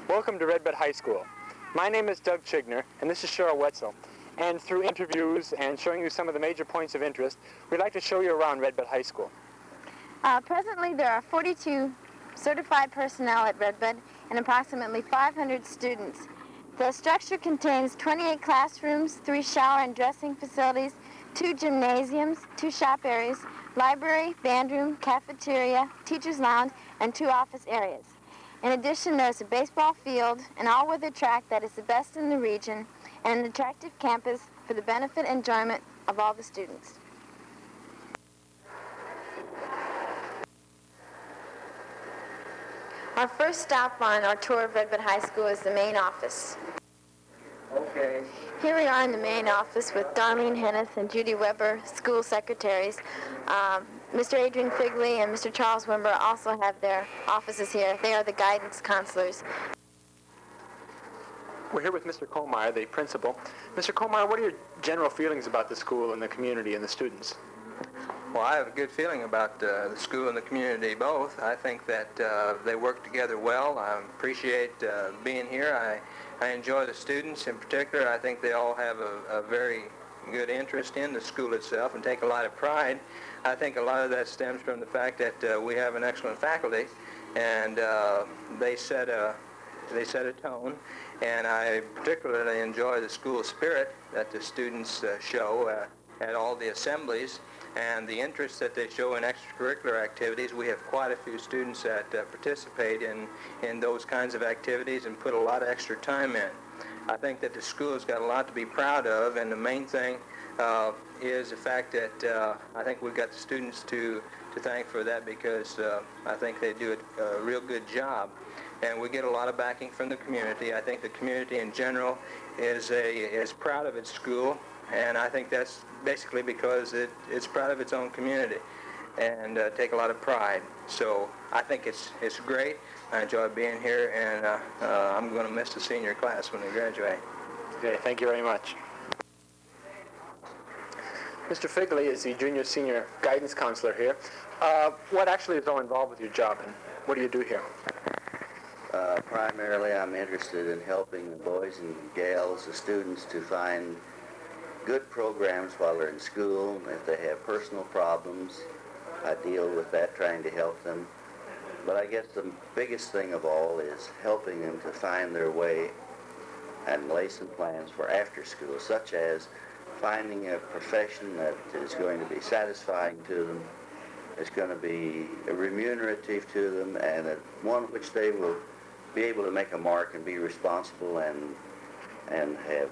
Welcome to Redbud High School. My name is Doug Chigner, and this is Cheryl Wetzel. And through interviews and showing you some of the major points of interest, we'd like to show you around Redbud High School. Presently, there are 42 certified personnel at Redbud and approximately 500 students. The structure contains 28 classrooms, 3 shower and dressing facilities, 2 gymnasiums, 2 shop areas, library, band room, cafeteria, teacher's lounge, and 2 office areas. In addition, there's a baseball field, an all-weather track that is the best in the region, and an attractive campus for the benefit and enjoyment of all the students. Our first stop on our tour of Redbud High School is the main office. Okay. Here we are in the main office with Darlene Hennis and Judy Weber, school secretaries. Mr. Adrian Figley and Mr. Charles Wimber also have their offices here. They are the guidance counselors. We're here with Mr. Kohlmeyer, the principal. Mr. Kohlmeyer, what are your general feelings about the school and the community and the students? Well, I have a good feeling about the school and the community both. I think that they work together well. I appreciate being here. I enjoy the students in particular. I think they all have a very good interest in the school itself and take a lot of pride. I think a lot of that stems from the fact that we have an excellent faculty, and they set a tone. And I particularly enjoy the school spirit that the students show at all the assemblies, and the interest that they show in extracurricular activities. We have quite a few students that participate in those kinds of activities and put a lot of extra time in. I think that the school has got a lot to be proud of, and the main thing is the fact that I think we've got the students to thank for that, because I think they do a real good job. And we get a lot of backing from the community. I think the community in general is proud of its school, and I think that's basically because it's proud of its own community and take a lot of pride. So I think it's great. I enjoy being here, and I'm going to miss the senior class when they graduate. Okay, thank you very much. Mr. Figley is the junior-senior guidance counselor here. What actually is all involved with your job, and what do you do here? Primarily, I'm interested in helping the boys and gals, the students, to find good programs while they're in school. If they have personal problems, I deal with that, trying to help them. But I guess the biggest thing of all is helping them to find their way and lay some plans for after school, such as finding a profession that is going to be satisfying to them, is going to be remunerative to them, and one which they will be able to make a mark and be responsible and have...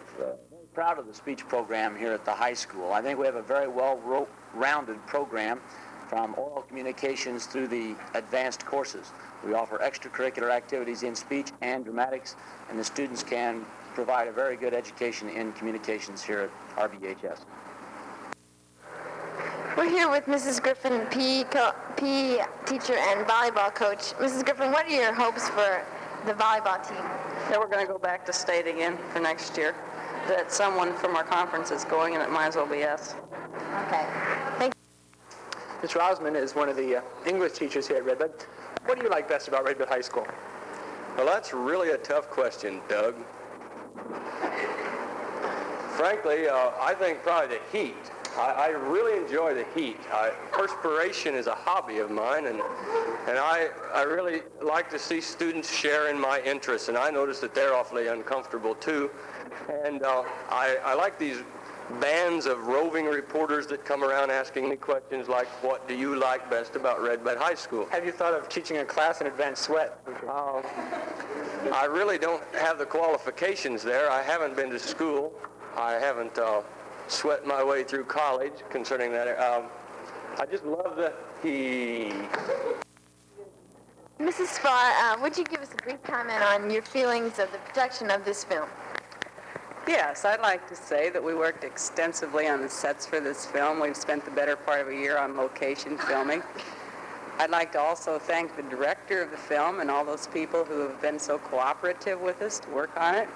Proud of the speech program here at the high school. I think we have a very well-rounded program from oral communications through the advanced courses. We offer extracurricular activities in speech and dramatics, and the students can provide a very good education in communications here at RBHS. We're here with Mrs. Griffin, PE teacher and volleyball coach. Mrs. Griffin, what are your hopes for the volleyball team? Yeah, we're going to go back to state again for next year. That someone from our conference is going, and it might as well be us. Okay. Thank you. Mr. Osmond is one of the English teachers here at Redbud. What do you like best about Redbud High School? Well, that's really a tough question, Doug. Frankly, I think probably the heat. I really enjoy the heat. Perspiration is a hobby of mine, and I really like to see students share in my interests, and I notice that they're awfully uncomfortable too. And I like these bands of roving reporters that come around asking me questions like, what do you like best about Redbud High School? Have you thought of teaching a class in advanced sweat? I really don't have the qualifications there. I haven't been to school. I haven't sweat my way through college concerning that. I just love the heat. Mrs. Spar, would you give us a brief comment on your feelings of the production of this film? Yes, I'd like to say that we worked extensively on the sets for this film. We've spent the better part of a year on location filming. I'd like to also thank the director of the film and all those people who have been so cooperative with us to work on it.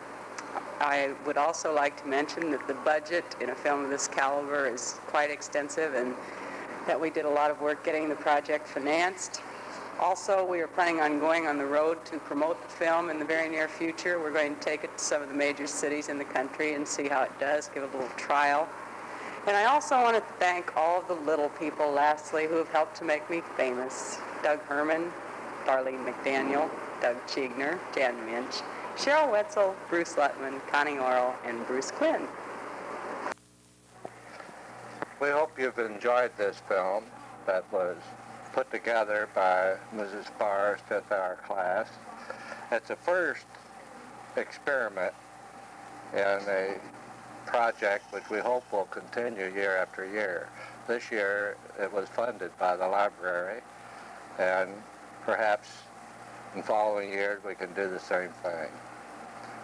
I would also like to mention that the budget in a film of this caliber is quite extensive, and that we did a lot of work getting the project financed. Also, we are planning on going on the road to promote the film in the very near future. We're going to take it to some of the major cities in the country and see how it does, give it a little trial. And I also want to thank all of the little people, lastly, who have helped to make me famous. Doug Herman, Darlene McDaniel, Doug Chigner, Jan Minch, Cheryl Wetzel, Bruce Lutman, Connie Orrell, and Bruce Quinn. We hope you've enjoyed this film that was put together by Mrs. Barr's fifth hour class. It's a first experiment in a project which we hope will continue year after year. This year it was funded by the library, and perhaps in following years we can do the same thing.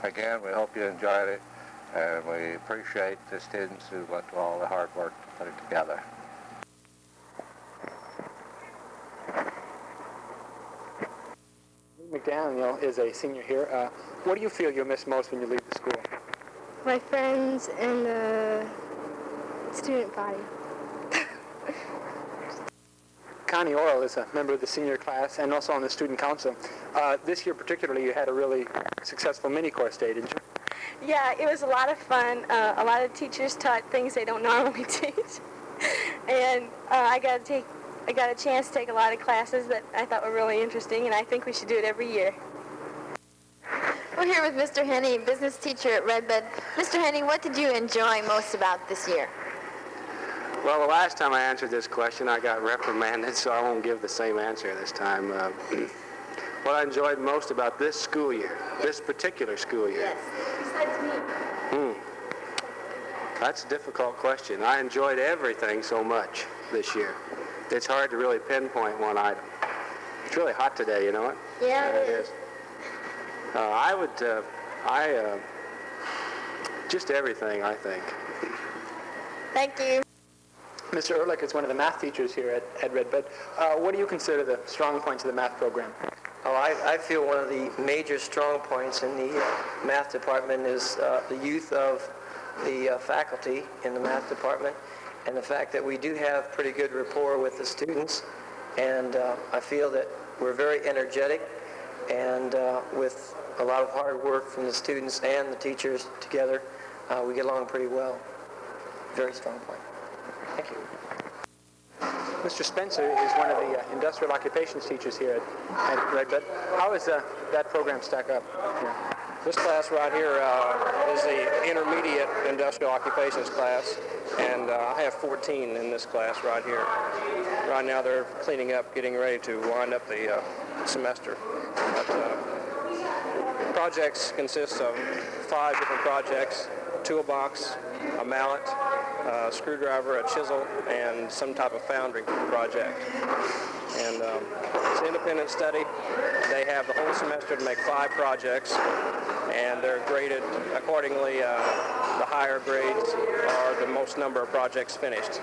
Again, we hope you enjoyed it, and we appreciate the students who went to all the hard work to put it together. McDaniel is a senior here. What do you feel you'll miss most when you leave the school? My friends and the student body. Connie Orrell is a member of the senior class and also on the student council. This year particularly, you had a really successful mini-course day, didn't you? Yeah, it was a lot of fun. A lot of teachers taught things they don't normally teach. And I got a chance to take a lot of classes that I thought were really interesting, and I think we should do it every year. We're here with Mr. Henney, business teacher at Redbud. Mr. Henney, what did you enjoy most about this year? Well, the last time I answered this question, I got reprimanded, so I won't give the same answer this time. What I enjoyed most about this school year, this particular school year? Yes, besides me. That's a difficult question. I enjoyed everything so much this year. It's hard to really pinpoint one item. It's really hot today, you know it? Yeah, it is. Just everything, I think. Thank you. Mr. Ehrlich is one of the math teachers here at Redbud. What do you consider the strong points of the math program? Oh, I feel one of the major strong points in the math department is the youth of the faculty in the math department, and the fact that we do have pretty good rapport with the students. And I feel that we're very energetic, and with a lot of hard work from the students and the teachers together, we get along pretty well. Very strong point. Thank you. Mr. Spencer is one of the industrial occupations teachers here at Redbud. How does that program stack up here? This class right here is the intermediate industrial occupations class, and I have 14 in this class right here. Right now they're cleaning up, getting ready to wind up the semester. But, projects consist of 5 different projects: a toolbox, a mallet, a screwdriver, a chisel, and some type of foundry project. And it's an independent study. They have the whole semester to make 5 projects, and they're graded accordingly. The higher grades are the most number of projects finished.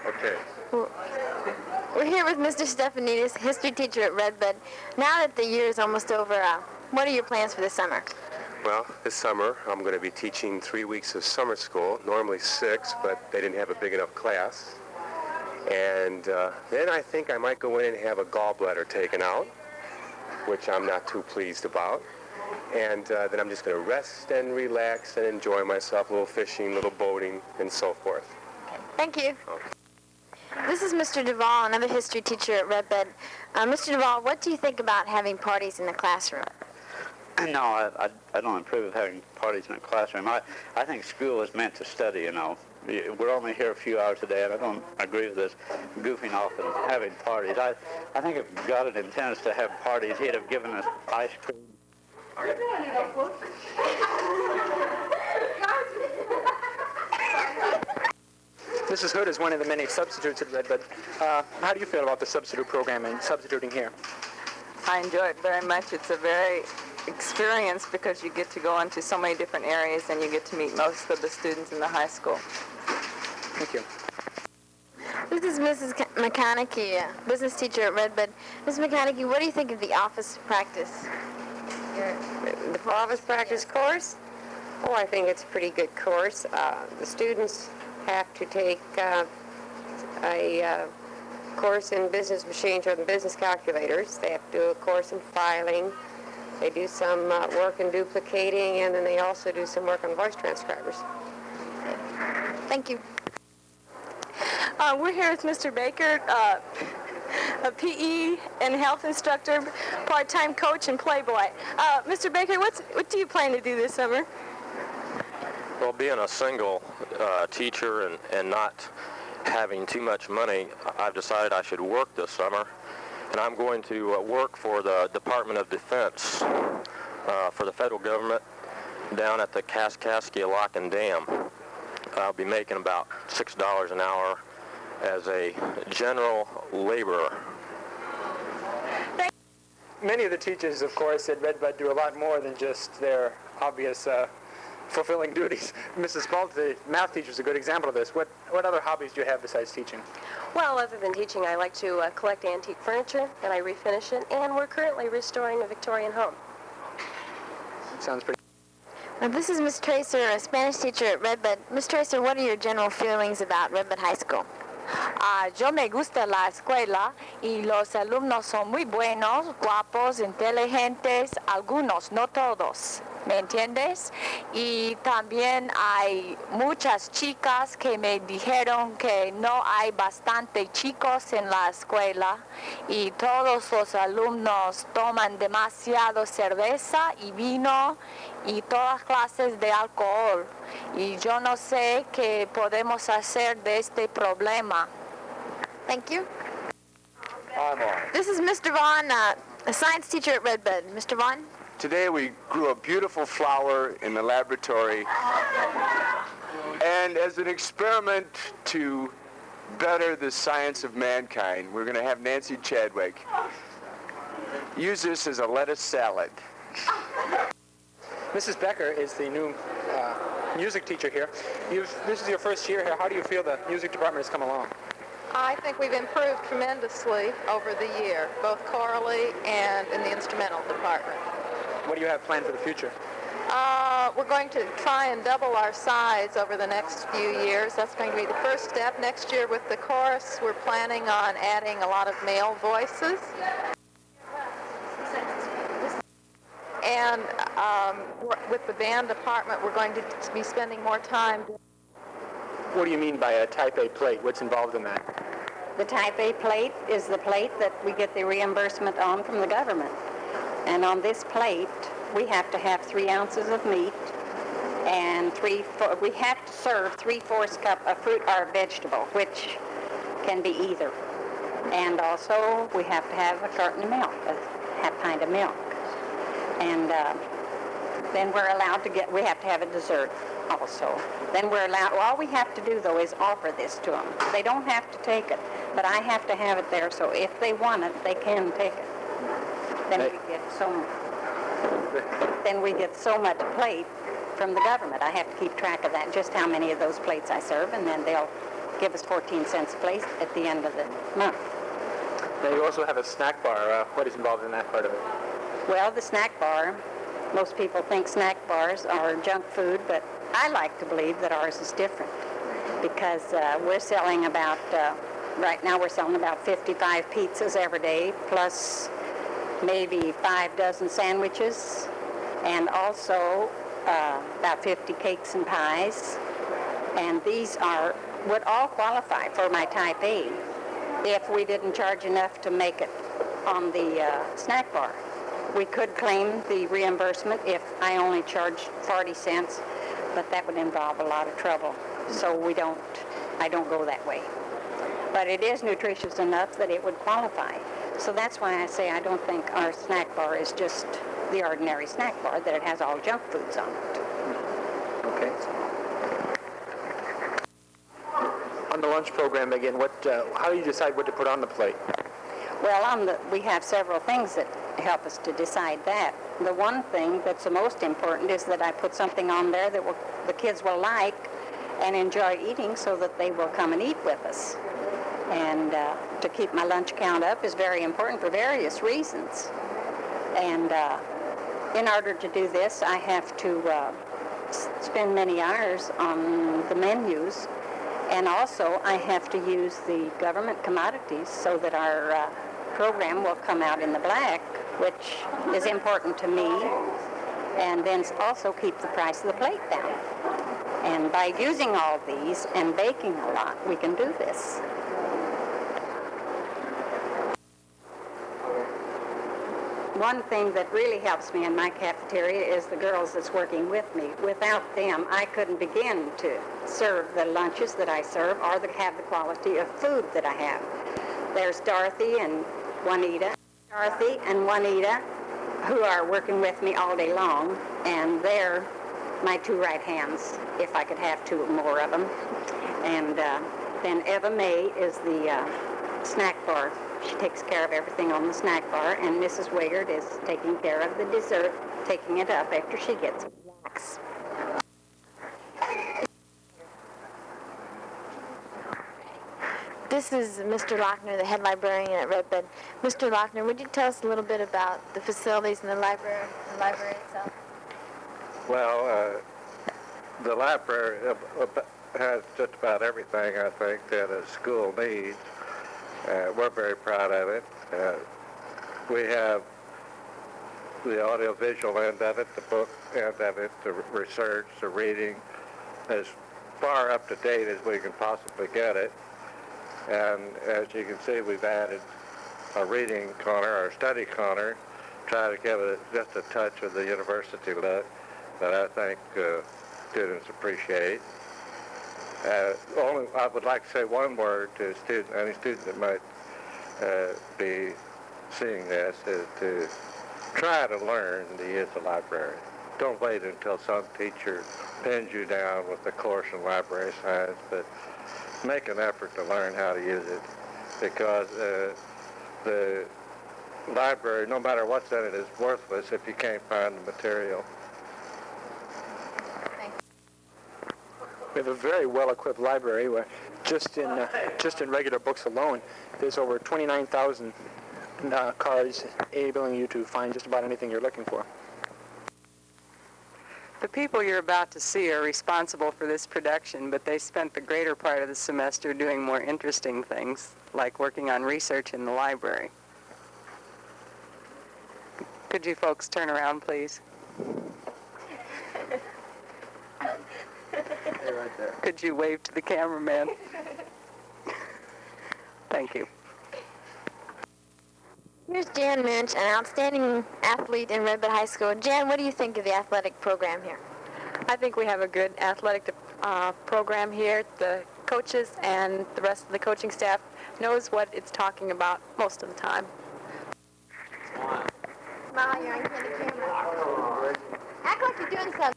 Okay. We're here with Mr. Stefanidis, history teacher at Redbud. Now that the year is almost over, what are your plans for the summer? Well, this summer I'm going to be teaching 3 weeks of summer school, normally 6, but they didn't have a big enough class. And then I think I might go in and have a gallbladder taken out, which I'm not too pleased about. And then I'm just going to rest and relax and enjoy myself, a little fishing, a little boating, and so forth. Thank you. Okay. This is Mr. Duvall, another history teacher at Redbud. Mr. Duvall, what do you think about having parties in the classroom? No, I don't approve of having parties in the classroom. I think school is meant to study, you know. We're only here a few hours a day, and I don't agree with this goofing off and having parties. I think if God had intended us to have parties, he'd have given us ice cream. Mrs. Hood is one of the many substitutes at Redbud. How do you feel about the substitute program and substituting here? I enjoy it very much. It's a very experience because you get to go into so many different areas and you get to meet most of the students in the high school. Thank you. This is Mrs. McConaughey, business teacher at Redbud. Ms. McConaughey, what do you think of the office practice? The office practice course? Oh, I think it's a pretty good course. The students have to take a course in business machines or business calculators. They have to do a course in filing. They do some work in duplicating, and then they also do some work on voice transcribers. Thank you. We're here with Mr. Baker, a PE and health instructor, part-time coach, and playboy. Mr. Baker, what do you plan to do this summer? Well, being a single teacher and not having too much money, I've decided I should work this summer. And I'm going to work for the Department of Defense for the federal government down at the Kaskaskia Lock and Dam. I'll be making about $6 an hour as a general laborer. Many of the teachers, of course, at Redbud do a lot more than just their obvious fulfilling duties. Mrs. Spalt, the math teacher, is a good example of this. What other hobbies do you have besides teaching? Well, other than teaching, I like to collect antique furniture, and I refinish it, and we're currently restoring a Victorian home. Sounds pretty. This is Miss Tracer, a Spanish teacher at Redbud. Miss Tracer, what are your general feelings about Redbud High School? Yo me gusta la escuela y los alumnos son muy buenos, guapos, inteligentes, algunos, no todos, ¿me entiendes? Y también hay muchas chicas que me dijeron que no hay bastante chicos en la escuela y todos los alumnos toman demasiado cerveza y vino y todas clases de alcohol. Y yo no sé qué podemos hacer de este problema. Thank you. This is Mr. Vaughn, a science teacher at Redbud. Mr. Vaughn? Today we grew a beautiful flower in the laboratory, and as an experiment to better the science of mankind, we're going to have Nancy Chadwick use this as a lettuce salad. Mrs. Becker is the new music teacher here. This is your first year here. How do you feel the music department has come along? I think we've improved tremendously over the year, both chorally and in the instrumental department. What do you have planned for the future? We're going to try and double our size over the next few years. That's going to be the first step. Next year with the chorus, we're planning on adding a lot of male voices. And with the band department, we're going to be spending more time. What do you mean by a Type A plate? What's involved in that? The Type A plate is the plate that we get the reimbursement on from the government. And on this plate, we have to have 3 ounces of meat and we have to serve 3/4 cup of fruit or vegetable, which can be either. And also, we have to have a carton of milk, a half pint of milk. And then we're allowed to we have to have a dessert also. Then we're allowed, all we have to do though is offer this to them. They don't have to take it, but I have to have it there, so if they want it, they can take it. Then we get so much plate from the government. I have to keep track of that, just how many of those plates I serve, and then they'll give us 14 cents a plate at the end of the month. Now you also have a snack bar. What is involved in that part of it? Well, the snack bar, most people think snack bars are junk food, but I like to believe that ours is different because we're selling about, right now we're selling about 55 pizzas every day, plus maybe 5 dozen sandwiches, and also about 50 cakes and pies. And these would all qualify for my Type A if we didn't charge enough to make it on the snack bar. We could claim the reimbursement if I only charged 40 cents, but that would involve a lot of trouble. So I don't go that way. But it is nutritious enough that it would qualify. So that's why I say I don't think our snack bar is just the ordinary snack bar, that it has all junk foods on it. Okay. On the lunch program again, how do you decide what to put on the plate? Well, we have several things that help us to decide that. The one thing that's the most important is that I put something on there that the kids will like and enjoy eating so that they will come and eat with us. And to keep my lunch count up is very important for various reasons. And in order to do this, I have to spend many hours on the menus And also, I have to use the government commodities so that our program will come out in the black, which is important to me, and then also keep the price of the plate down. And by using all these and baking a lot, we can do this. One thing that really helps me in my cafeteria is the girls that's working with me. Without them, I couldn't begin to serve the lunches that I serve or to have the quality of food that I have. There's Dorothy and Juanita. Dorothy and Juanita, who are working with me all day long, and they're my two right hands, if I could have two more of them. And then Eva May is the snack bar. She takes care of everything on the snack bar, and Mrs. Wigard is taking care of the dessert, taking it up after she gets it. This is Mr. Lochner, the head librarian at Redbud. Mr. Lochner, would you tell us a little bit about the facilities in the library itself? Well, the library has just about everything, I think, that a school needs. We're very proud of it. We have the audiovisual end of it, the book end of it, the research, the reading, as far up to date as we can possibly get it. And as you can see, we've added a reading corner, our study corner, try to give it just a touch of the university look that I think students appreciate. I would like to say one word to any student that might be seeing this, is to try to learn to use the library. Don't wait until some teacher pins you down with a course in library science, but make an effort to learn how to use it, because the library, no matter what's in it, is worthless if you can't find the material. We have a very well-equipped library where just in regular books alone, there's over 29,000 cards enabling you to find just about anything you're looking for. The people you're about to see are responsible for this production, but they spent the greater part of the semester doing more interesting things, like working on research in the library. Could you folks turn around, please? Right there. Could you wave to the cameraman? Thank you. Here's Jan Minch, an outstanding athlete in Redbud High School. Jan, what do you think of the athletic program here? I think we have a good athletic program here. The coaches and the rest of the coaching staff knows what it's talking about most of the time. Smile, you're on the camera. Act like you're doing something.